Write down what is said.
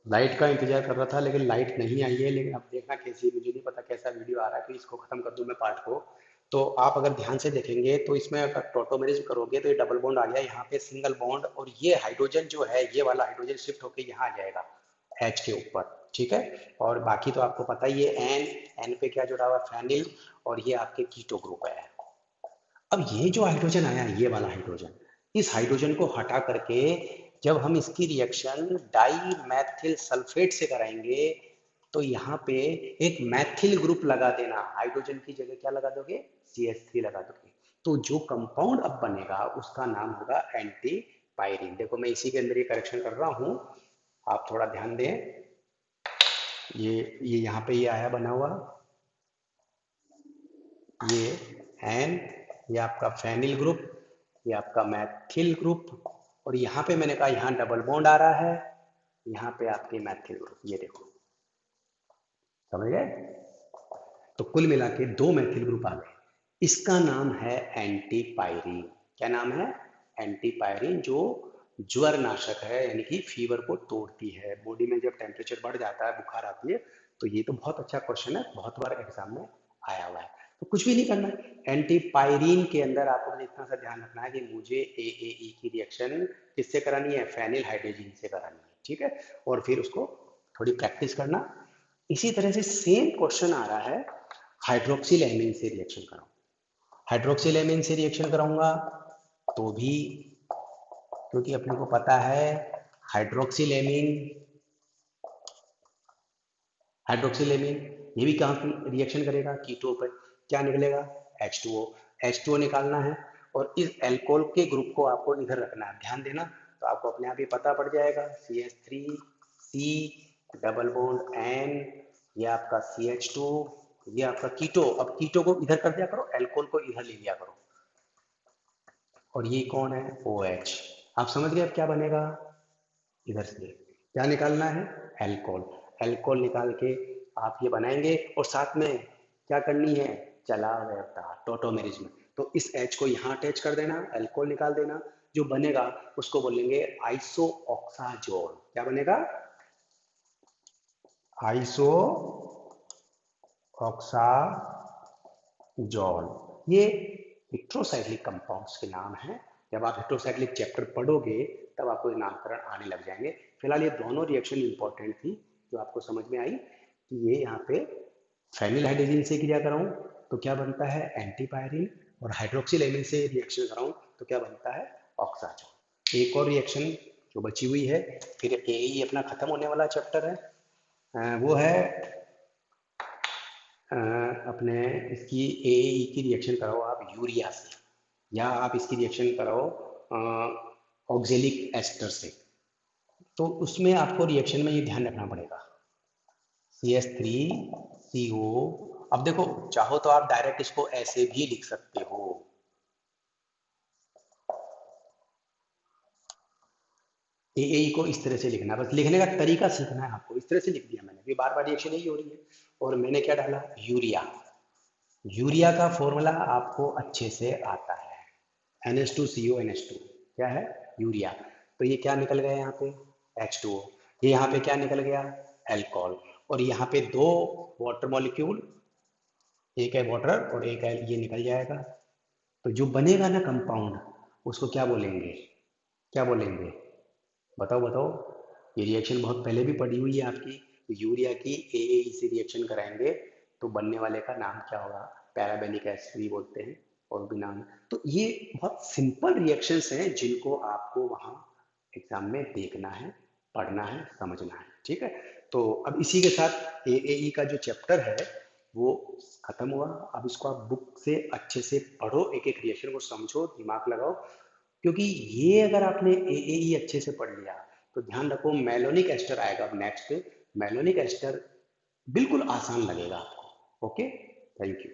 Light का इंतजार कर रहा था लेकिन लाइट नहीं आई है। लेकिन अब देखना कैसी, मुझे नहीं पता कैसा वीडियो आ रहा है, तो इसको खत्म कर दूं मैं पार्ट को। तो आप अगर ध्यान से देखेंगे तो इसमें अगर टोटोमेरिज्म करोगे तो ये डबल बॉन्ड आ गया यहाँ पे, सिंगल बॉन्ड, और ये हाइड्रोजन जो है ये वाला हाइड्रोजन शिफ्ट होकर यहाँ आ जाएगा एच के ऊपर। ठीक है। और बाकी तो आपको पता ही है, एन, एन पे क्या जुड़ा हुआ है, फेनिल, और ये आपके कीटो ग्रुप है। अब ये जो हाइड्रोजन आया, ये वाला हाइड्रोजन, इस हाइड्रोजन को हटा करके जब हम इसकी रिएक्शन डाई मैथिल सल्फेट से कराएंगे तो यहाँ पे एक मैथिल ग्रुप लगा देना, हाइड्रोजन की जगह क्या लगा दोगे, CH3 लगा दोगे। तो जो कंपाउंड अब बनेगा उसका नाम होगा एंटी पायरीन। देखो मैं इसी के अंदर ये करेक्शन कर रहा हूँ, आप थोड़ा ध्यान दें। ये यहाँ पे ये आया बना हुआ, ये एन, ये आपका फेनिल ग्रुप, ये आपका मैथिल ग्रुप, और यहाँ पे मैंने कहा यहाँ डबल बॉन्ड आ रहा है, यहाँ पे आपके मैथिल ग्रुप, ये देखो, समझ गए। तो कुल मिला के दो मैथिल ग्रुप आ गए। इसका नाम है एंटीपायरीन। क्या नाम है, एंटीपायरीन, जो ज्वर नाशक है, यानी कि फीवर को तोड़ती है। बॉडी में जब टेम्परेचर बढ़ जाता है, बुखार आती है, तो ये तो बहुत अच्छा क्वेश्चन है, बहुत बार एग्जाम में आया हुआ है। तो कुछ भी नहीं करना है, एंटीपायरीन के अंदर आपको बस इतना सा ध्यान रखना है कि मुझे AAE की रिएक्शन किससे करानी है, फेनिल हाइड्रोजन से करानी है। ठीक है। और फिर उसको थोड़ी प्रैक्टिस करना। इसी तरह से सेम क्वेश्चन आ रहा है, हाइड्रोक्सिल एमीन से रिएक्शन कराऊं, हाइड्रोक्सिल एमीन से रिएक्शन कराऊंगा तो भी, क्योंकि अपने को पता है हाइड्रोक्सिल एमीन, हाइड्रोक्सिल एमीन ये भी कहाँ रिएक्शन करेगा, कीटो पर। क्या निकलेगा, H2O। H2O निकालना है, और इस एल्कोहल के ग्रुप को आपको इधर रखना है, ध्यान देना। तो आपको अपने आप ही पता पड़ जाएगा, CH3, C, double bond N, ये आपका CH2, ये आपका कीटो। अब कीटो को इधर कर दिया करो, एल्कोहल को इधर ले लिया करो, और ये कौन है, OH। आप समझ गए अब क्या बनेगा, इधर से क्या निकालना है, एल्कोहल। एल्कोहल निकाल के आप ये बनाएंगे, और साथ में क्या करनी है, चलावयता, टोटोमेरिज्म। तो इस H को यहाँ अटैच कर देना, एल्कोहल निकाल देना, जो बनेगा उसको बोलेंगे आइसो ऑक्साजोल। क्या बनेगा, आइसो ऑक्साजोल। ये हेट्रोसाइक्लिक कंपाउंड्स के नाम हैं। जब आप हेट्रोसाइक्लिक चैप्टर पढ़ोगे तब आपको नामकरण आने लग जाएंगे। फिलहाल ये दोनों रिएक्शन इंपॉर्टेंट थी जो आपको समझ में आई, कि ये यहाँ पे फेनिल हाइड्रोजन से क्रिया कराऊं तो क्या बनता है, एंटीपायरीन, और हाइड्रोक्सिल एमीन से रिएक्शन कराऊं तो क्या बनता है, ऑक्साजोल। एक और रिएक्शन जो बची हुई है, फिर AE अपना खत्म होने वाला चैप्टर है, वो है अपने इसकी AAE की रिएक्शन कराओ आप यूरिया से, या आप इसकी रिएक्शन कराओ ऑक्जेलिक एस्टर से। तो उसमें आपको रिएक्शन में ये ध्यान रखना पड़ेगा, CH3CO। अब देखो, चाहो तो आप डायरेक्ट इसको ऐसे भी लिख सकते हो, AAE को इस तरह से लिखना, बस लिखने का तरीका सीखना है आपको। इस तरह से लिख दिया मैंने, ये बार बार रिएक्शन यही हो रही है। और मैंने क्या डाला, यूरिया। यूरिया का फॉर्मूला आपको अच्छे से आता है, NH2CO NH2, क्या है, यूरिया। तो ये क्या निकल गया यहाँ पे, H2O। ये यहाँ पे क्या निकल गया, एल्कोहल। और यहाँ पे दो वाटर मॉलिक्यूल, एक है वाटर और एक है, ये निकल जाएगा। तो जो बनेगा ना कंपाउंड, उसको क्या बोलेंगे, क्या बोलेंगे, बताओ बताओ। ये रिएक्शन बहुत पहले भी पड़ी हुई है आपकी। तो यूरिया की AAE से रिएक्शन कराएंगे तो बनने वाले का नाम क्या होगा, पैराबेनिक एसिड भी बोलते हैं, और भी नाम। तो ये बहुत सिंपल रिएक्शंस हैं जिनको आपको वहाँ एग्जाम में देखना है, पढ़ना है, समझना है। ठीक है। तो अब इसी के साथ AAE का जो चैप्टर है वो खत्म हुआ। अब इसको आप बुक से अच्छे से पढ़ो, एक एक रिएक्शन को समझो, दिमाग लगाओ। क्योंकि ये अगर आपने AAE अच्छे से पढ़ लिया तो ध्यान रखो, मेलोनिक एस्टर आएगा अब नेक्स्ट पे। मेलोनिक एस्टर बिल्कुल आसान लगेगा आपको। Okay, thank you.